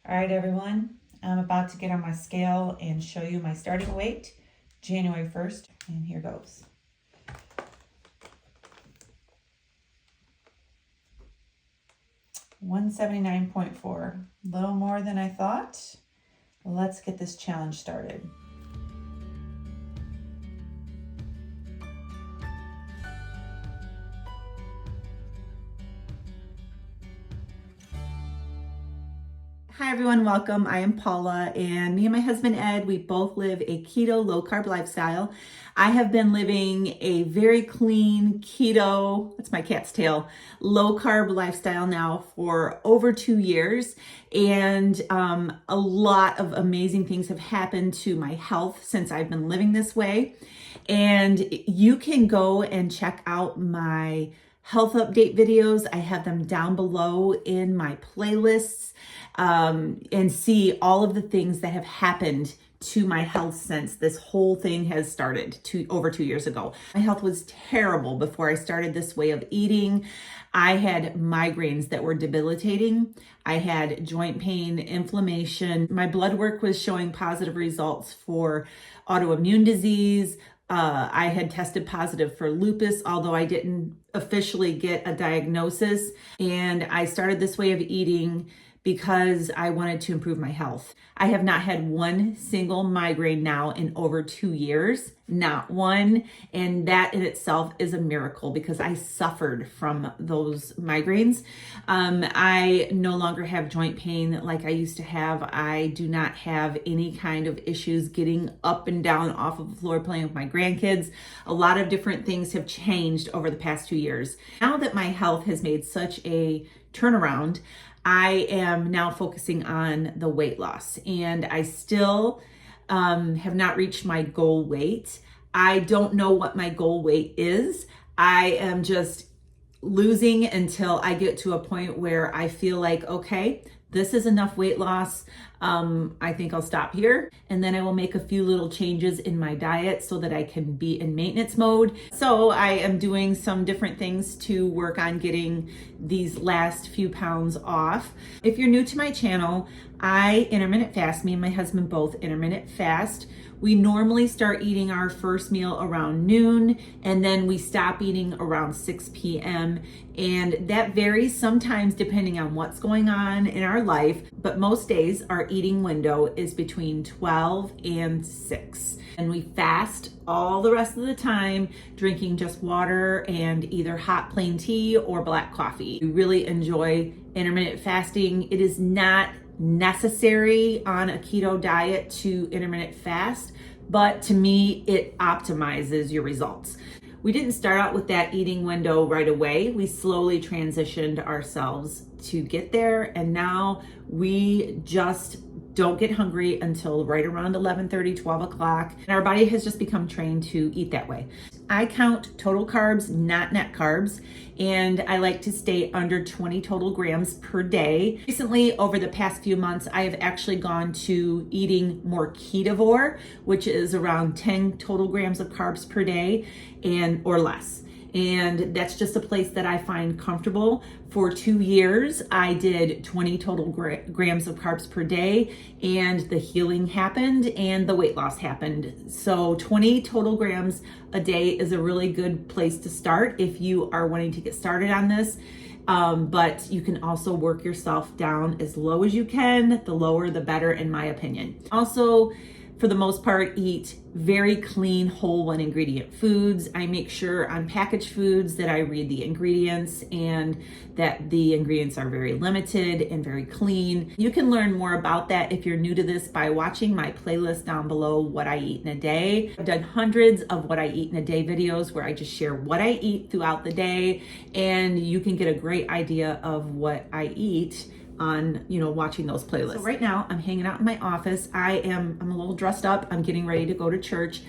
All right, everyone, I'm about to get on my scale and show you my starting weight, January 1st, and here goes. $179.4, a little more than I thought. Let's get this challenge started. Hi everyone, welcome. I am Paula, and me and my husband Ed, we both live a keto low carb lifestyle. I have been living a very clean keto, that's my cat's tail, low carb lifestyle now for over 2 years. And a lot of amazing things have happened to my health since I've been living this way. And you can go and check out my health update videos. I have them down below in my playlists, and see all of the things that have happened to my health since this whole thing has started over 2 years ago. My health was terrible before I started this way of eating. I had migraines that were debilitating. I had joint pain, inflammation. My blood work was showing positive results for autoimmune disease. I had tested positive for lupus, although I didn't officially get a diagnosis. And I started this way of eating because I wanted to improve my health. I have not had one single migraine now in over 2 years, not one. And that in itself is a miracle because I suffered from those migraines. I no longer have joint pain like I used to have. I do not have any kind of issues getting up and down off of the floor playing with my grandkids. A lot of different things have changed over the past 2 years. Now that my health has made such a turnaround, I am now focusing on the weight loss, and I still have not reached my goal weight. I don't know what my goal weight is. I am just losing until I get to a point where I feel like, okay, this is enough weight loss. I think I'll stop here, and then I will make a few little changes in my diet so that I can be in maintenance mode. So I am doing some different things to work on getting these last few pounds off. If you're new to my channel, I intermittent fast. Me and my husband both intermittent fast. We normally start eating our first meal around noon, and then we stop eating around 6 p.m. And that varies sometimes depending on what's going on in our life, but most days our eating window is between 12 and 6. And we fast all the rest of the time, drinking just water and either hot plain tea or black coffee. We really enjoy intermittent fasting. It is not necessary on a keto diet to intermittent fast, but to me, it optimizes your results. We didn't start out with that eating window right away. We slowly transitioned ourselves to get there, and now we just don't get hungry until right around 11:30, 12 o'clock, and our body has just become trained to eat that way. I count total carbs, not net carbs, and I like to stay under 20 total grams per day. Recently, over the past few months, I have actually gone to eating more ketovore, which is around 10 total grams of carbs per day or less. And that's just a place that I find comfortable. For 2 years, I did 20 total grams of carbs per day, and the healing happened and the weight loss happened. So 20 total grams a day is a really good place to start if you are wanting to get started on this. But you can also work yourself down as low as you can. The lower, the better, in my opinion. Also, for the most part, eat very clean, whole one ingredient foods. I make sure on packaged foods that I read the ingredients and that the ingredients are very limited and very clean. You can learn more about that if you're new to this by watching my playlist down below, What I Eat in a Day. I've done hundreds of What I Eat in a Day videos where I just share what I eat throughout the day, and you can get a great idea of what I eat on, watching those playlists. So right now I'm hanging out in my office. I'm a little dressed up. I'm getting ready to go to church.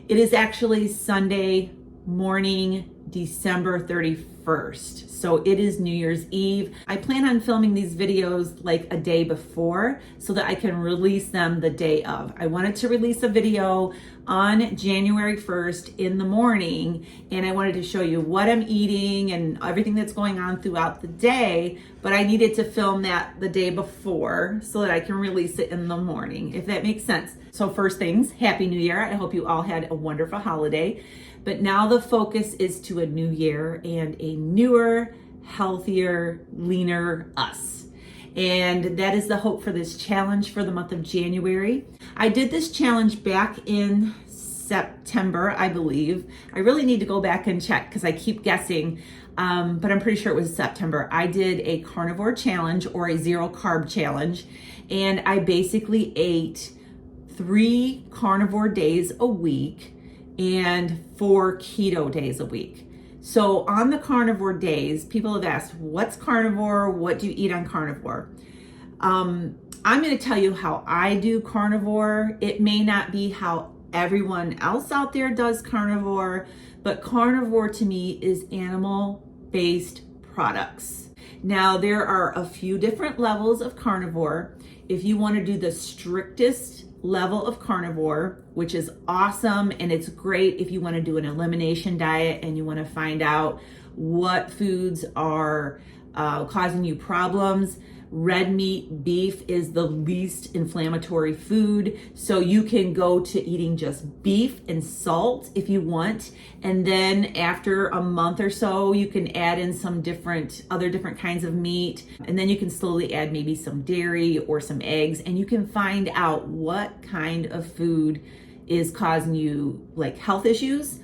It is actually Sunday morning, December 31st. 1st. So it is New Year's Eve. I plan on filming these videos like a day before so that I can release them the day of. I wanted to release a video on January 1st in the morning, and I wanted to show you what I'm eating and everything that's going on throughout the day, but I needed to film that the day before so that I can release it in the morning, if that makes sense. So first things, Happy New Year. I hope you all had a wonderful holiday. But now the focus is to a new year and a newer, healthier, leaner us. And that is the hope for this challenge for the month of January. I did this challenge back in September, I believe. I really need to go back and check because I keep guessing, but I'm pretty sure it was September. I did a carnivore challenge or a zero carb challenge, and I basically ate 3 carnivore days a week and 4 keto days a week. So on the carnivore days, people have asked, what's carnivore? What do you eat on carnivore? I'm going to tell you how I do carnivore. It may not be how everyone else out there does carnivore, but carnivore to me is animal-based products. Now, there are a few different levels of carnivore. If you want to do the strictest level of carnivore, which is awesome, and it's great if you want to do an elimination diet and you want to find out what foods are causing you problems. Red meat, beef is the least inflammatory food, so you can go to eating just beef and salt if you want, and then after a month or so you can add in some other different kinds of meat, and then you can slowly add maybe some dairy or some eggs, and you can find out what kind of food is causing you like health issues.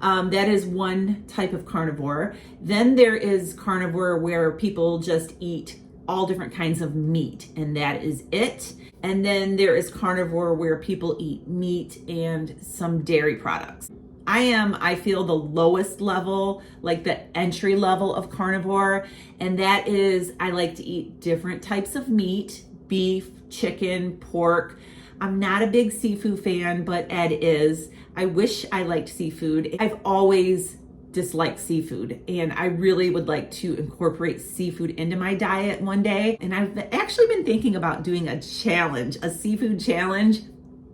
That is one type of carnivore. Then there is carnivore where people just eat all different kinds of meat, and that is it. And then there is carnivore where people eat meat and some dairy products. I feel the lowest level, like the entry level of carnivore, and that is I like to eat different types of meat, beef, chicken, pork. I'm not a big seafood fan, but Ed is. I wish I liked seafood. I've always disliked seafood, and I really would like to incorporate seafood into my diet one day. And I've actually been thinking about doing a challenge, a seafood challenge.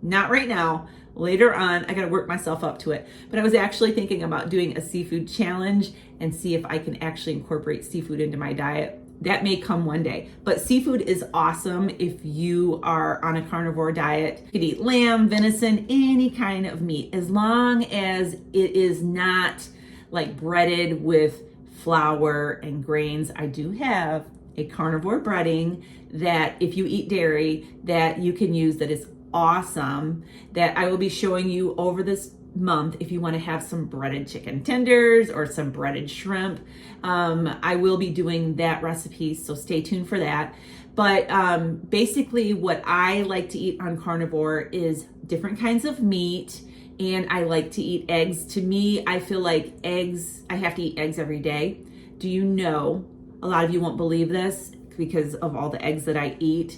Not right now, later on. I got to work myself up to it. But I was actually thinking about doing a seafood challenge and see if I can actually incorporate seafood into my diet. That may come one day. But seafood is awesome if you are on a carnivore diet. You can eat lamb, venison, any kind of meat, as long as it is not like breaded with flour and grains. I do have a carnivore breading that if you eat dairy that you can use, that is awesome, that I will be showing you over this month if you want to have some breaded chicken tenders or some breaded shrimp. I will be doing that recipe, so stay tuned for that. But basically what I like to eat on carnivore is different kinds of meat, and I like to eat eggs. To me, I feel like eggs, I have to eat eggs every day. Do you know, a lot of you won't believe this because of all the eggs that I eat.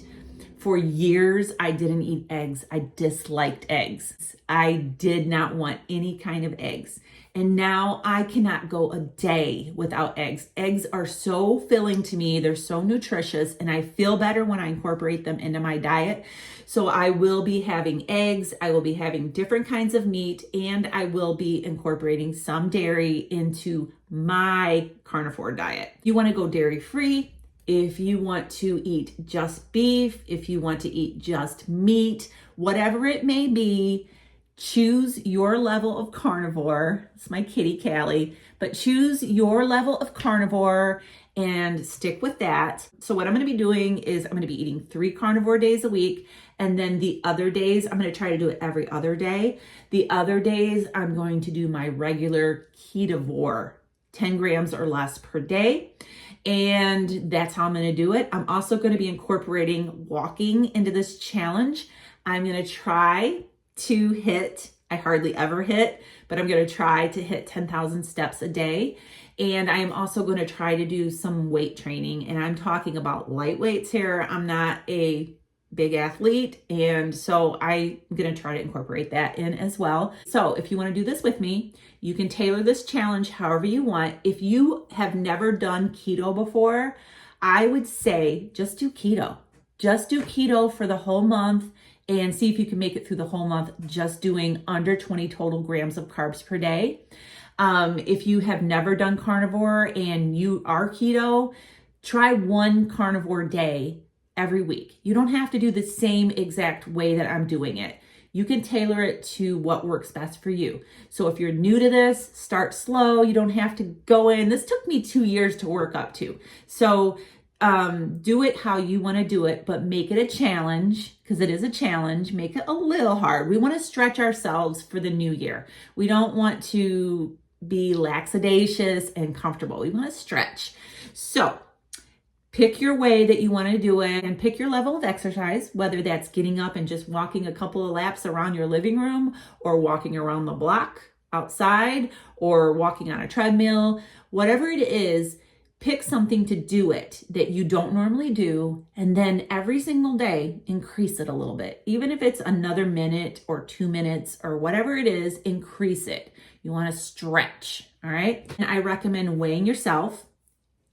For years, I didn't eat eggs. I disliked eggs. I did not want any kind of eggs. And now I cannot go a day without eggs. Eggs are so filling to me. They're so nutritious, and I feel better when I incorporate them into my diet. So I will be having eggs. I will be having different kinds of meat, and I will be incorporating some dairy into my carnivore diet. You want to go dairy free? If you want to eat just beef, if you want to eat just meat, whatever it may be, choose your level of carnivore. It's my kitty, Callie, but choose your level of carnivore and stick with that. So what I'm going to be doing is I'm going to be eating 3 carnivore days a week. And then the other days, I'm going to try to do it every other day. The other days, I'm going to do my regular ketovore, 10 grams or less per day. And that's how I'm going to do it. I'm also going to be incorporating walking into this challenge. I'm going to try to hit, I hardly ever hit, but I'm going to try to hit 10,000 steps a day. And I am also going to try to do some weight training. And I'm talking about light weights here. I'm not a big athlete, and so I'm going to try to incorporate that in as well. So if you want to do this with me, you can tailor this challenge however you want. If you have never done keto before, I would say just do keto. Just do keto for the whole month and see if you can make it through the whole month just doing under 20 total grams of carbs per day. If you have never done carnivore and you are keto, try one carnivore day every week. You don't have to do the same exact way that I'm doing it. You can tailor it to what works best for you. So if you're new to this, start slow. You don't have to go in. This took me 2 years to work up to. So do it how you want to do it, but make it a challenge, because it is a challenge. Make it a little hard. We want to stretch ourselves for the new year. We don't want to be laxadacious and comfortable. We want to stretch. So pick your way that you want to do it and pick your level of exercise, whether that's getting up and just walking a couple of laps around your living room, or walking around the block outside, or walking on a treadmill. Whatever it is, pick something to do it that you don't normally do, and then every single day increase it a little bit. Even if it's another minute or 2 minutes or whatever it is, increase it. You want to stretch, all right? And I recommend weighing yourself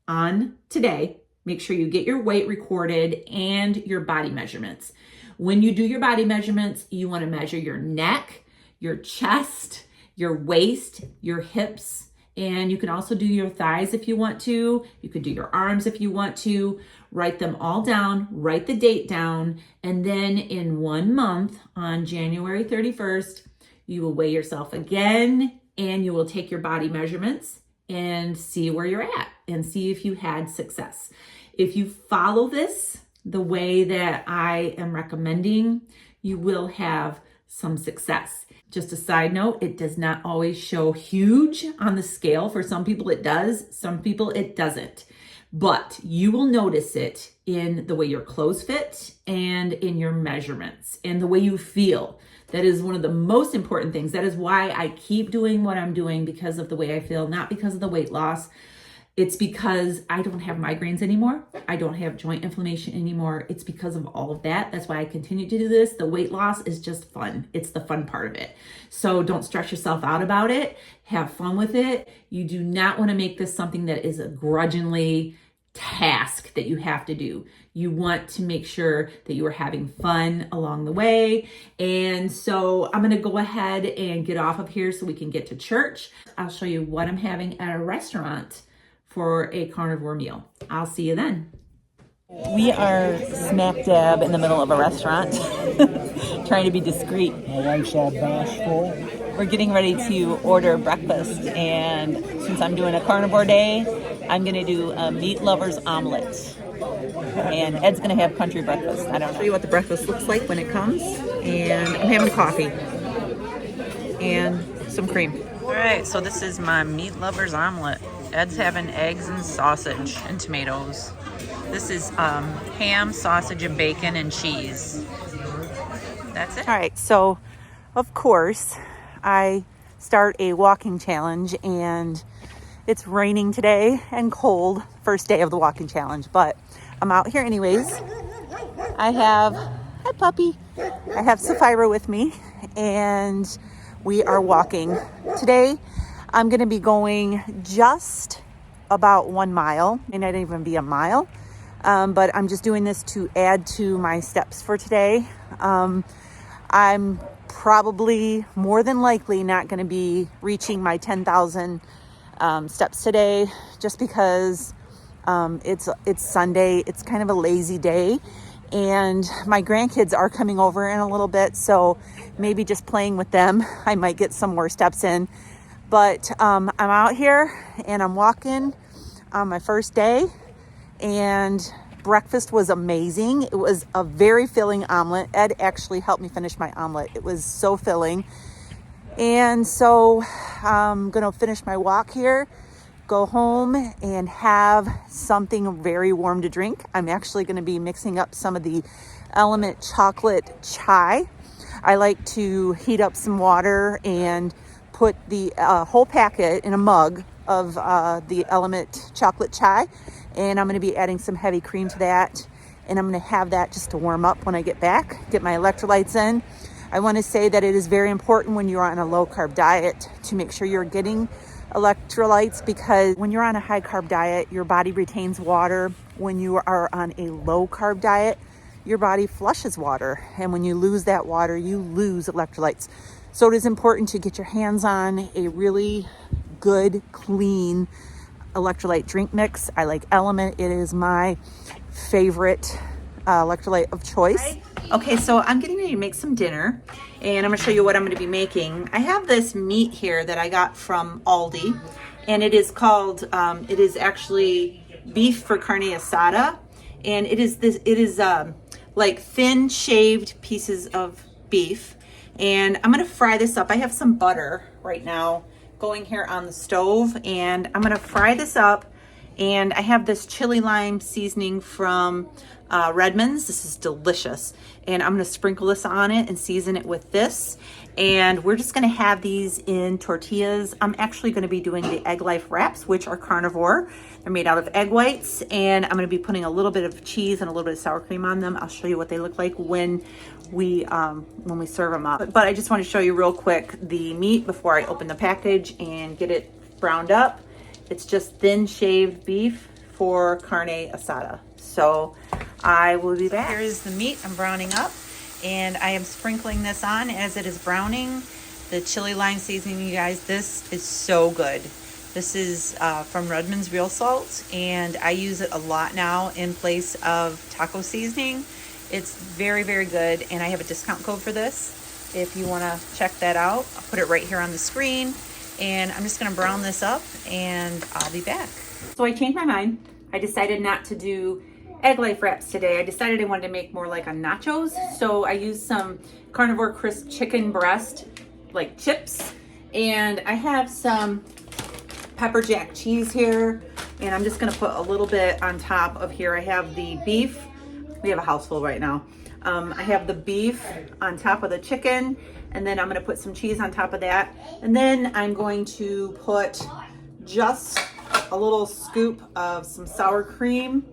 on today. Make sure you get your weight recorded and your body measurements. When you do your body measurements, you want to measure your neck, your chest, your waist, your hips, and you can also do your thighs if you want to. You could do your arms if you want to. Write them all down, write the date down, and then in 1 month, on January 31st, you will weigh yourself again, and you will take your body measurements and see where you're at and see if you had success. If you follow this the way that I am recommending, you will have some success. Just a side note, it does not always show huge on the scale. For some people it does, some people it doesn't. But you will notice it in the way your clothes fit and in your measurements and the way you feel. That is one of the most important things. That is why I keep doing what I'm doing, because of the way I feel, not because of the weight loss. It's because I don't have migraines anymore. I don't have joint inflammation anymore. It's because of all of that. That's why I continue to do this. The weight loss is just fun. It's the fun part of it. So don't stress yourself out about it. Have fun with it. You do not want to make this something that is a grudgingly task that you have to do. You want to make sure that you are having fun along the way. And so I'm going to go ahead and get off of here so we can get to church. I'll show you what I'm having at a restaurant for a carnivore meal. I'll see you then. We are smack dab in the middle of a restaurant, trying to be discreet. My wife's all bashful. We're getting ready to order breakfast, and since I'm doing a carnivore day, I'm gonna do a meat lover's omelet. And Ed's gonna have country breakfast. I don't know. I'll show you what the breakfast looks like when it comes. And I'm having coffee and some cream. All right, so this is my meat lover's omelet. Ed's having eggs and sausage and tomatoes. This is ham, sausage, and bacon and cheese. That's it. All right, so of course I start a walking challenge, and it's raining today and cold, first day of the walking challenge, but I'm out here anyways. I have, hi puppy, I have Sapphira with me, and we are walking. Today I'm gonna be going just about 1 mile. It may not even be a mile, but I'm just doing this to add to my steps for today. I'm probably more than likely not gonna be reaching my 10,000 steps today, just because it's Sunday. It's kind of a lazy day, and my grandkids are coming over in a little bit, so maybe just playing with them, I might get some more steps in. But I'm out here and I'm walking on my first day, and breakfast was amazing. It was a very filling omelet. Ed actually helped me finish my omelet. It was so filling. And so I'm gonna finish my walk here, go home and have something very warm to drink. I'm actually gonna be mixing up some of the Element chocolate chai. I like to heat up some water and put the whole packet in a mug of the Element chocolate chai, and I'm going to be adding some heavy cream to that and I'm gonna have that just to warm up when I get back, get my electrolytes in. I wanna say that it is very important when you're on a low carb diet to make sure you're getting electrolytes, because when you're on a high carb diet, your body retains water. When you are on a low carb diet, your body flushes water. And when you lose that water, you lose electrolytes. So it is important to get your hands on a really good, clean electrolyte drink mix. I like Element. It is my favorite electrolyte of choice. Okay, so I'm getting ready to make some dinner, and I'm gonna show you what I'm gonna be making. I have this meat here that I got from Aldi, and it is called, it is actually beef for carne asada, and it is like thin shaved pieces of beef, and I'm gonna fry this up. I have some butter right now going here on the stove, and I'm gonna fry this up. And I have this chili lime seasoning from Redmond's. This is delicious. And I'm gonna sprinkle this on it and season it with this. And we're just gonna have these in tortillas. I'm actually gonna be doing the Egg Life wraps, which are carnivore. They're made out of egg whites. And I'm gonna be putting a little bit of cheese and a little bit of sour cream on them. I'll show you what they look like when we serve them up. But I just want to show you real quick the meat before I open the package and get it browned up. It's just thin shaved beef for carne asada. So I will be back. Here is the meat I'm browning up, and I am sprinkling this on as it is browning. The chili lime seasoning, you guys, this is so good. This is from Redmond's Real Salt, and I use it a lot now in place of taco seasoning. It's very, very good, and I have a discount code for this if you want to check that out. I'll put it right here on the screen. And I'm just gonna brown this up and I'll be back. So I changed my mind. I decided not to do Egg Life wraps today. I decided I wanted to make more like a nachos. So I used some Carnivore crisp chicken breast, like chips. And I have some pepper jack cheese here. And I'm just gonna put a little bit on top of here. I have the beef. We have a house full right now. I have the beef on top of the chicken, and then I'm gonna put some cheese on top of that. And then I'm going to put just a little scoop of some sour cream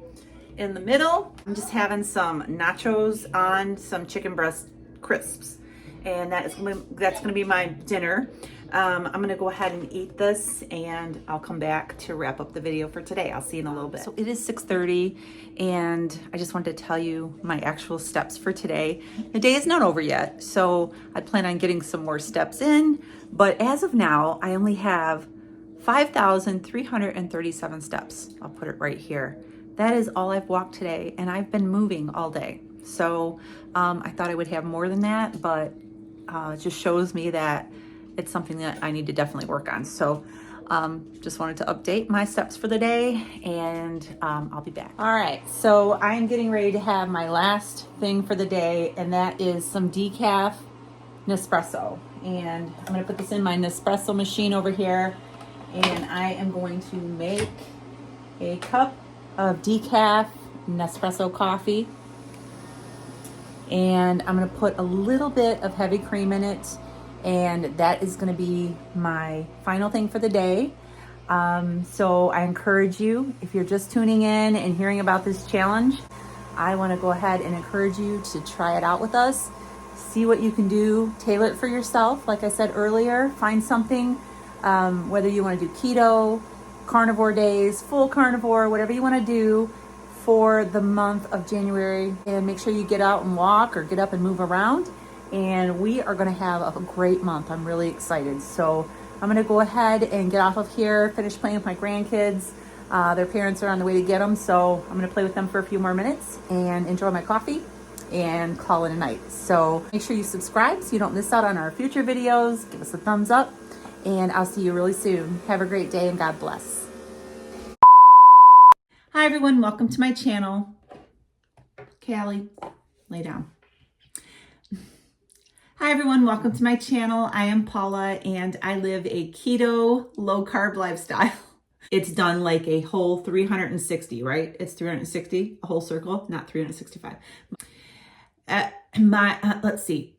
in the middle. I'm just having some nachos on some chicken breast crisps. And that's gonna be my dinner. I'm gonna go ahead and eat this, and I'll come back to wrap up the video for today. I'll see you in a little bit. So it is 6:30, and I just wanted to tell you my actual steps for today. The day is not over yet, so I plan on getting some more steps in, but as of now, I only have 5,337 steps. I'll put it right here. That is all I've walked today, and I've been moving all day. So I thought I would have more than that, but it just shows me that it's something that I need to definitely work on. So just wanted to update my steps for the day, and I'll be back. All right, so I'm getting ready to have my last thing for the day, and that is some decaf Nespresso. And I'm gonna put this in my Nespresso machine over here, and I am going to make a cup of decaf Nespresso coffee. And I'm gonna put a little bit of heavy cream in it, and that is gonna be my final thing for the day. So I encourage you, if you're just tuning in and hearing about this challenge, I wanna go ahead and encourage you to try it out with us. See what you can do, tailor it for yourself. Like I said earlier, find something, whether you wanna do keto, carnivore days, full carnivore, whatever you wanna do for the month of January, and make sure you get out and walk or get up and move around. And we are gonna have a great month. I'm really excited. So I'm gonna go ahead and get off of here, finish playing with my grandkids. Their parents are on the way to get them, so I'm gonna play with them for a few more minutes and enjoy my coffee and call it a night. So make sure you subscribe so you don't miss out on our future videos. Give us a thumbs up, and I'll see you really soon. Have a great day, and God bless. Hi everyone, welcome to my channel. Callie, lay down. Hi everyone, welcome to my channel. I am Paula, and I live a keto, low carb lifestyle. It's done like a whole 360, right? It's 360, a whole circle, not 365. Let's see.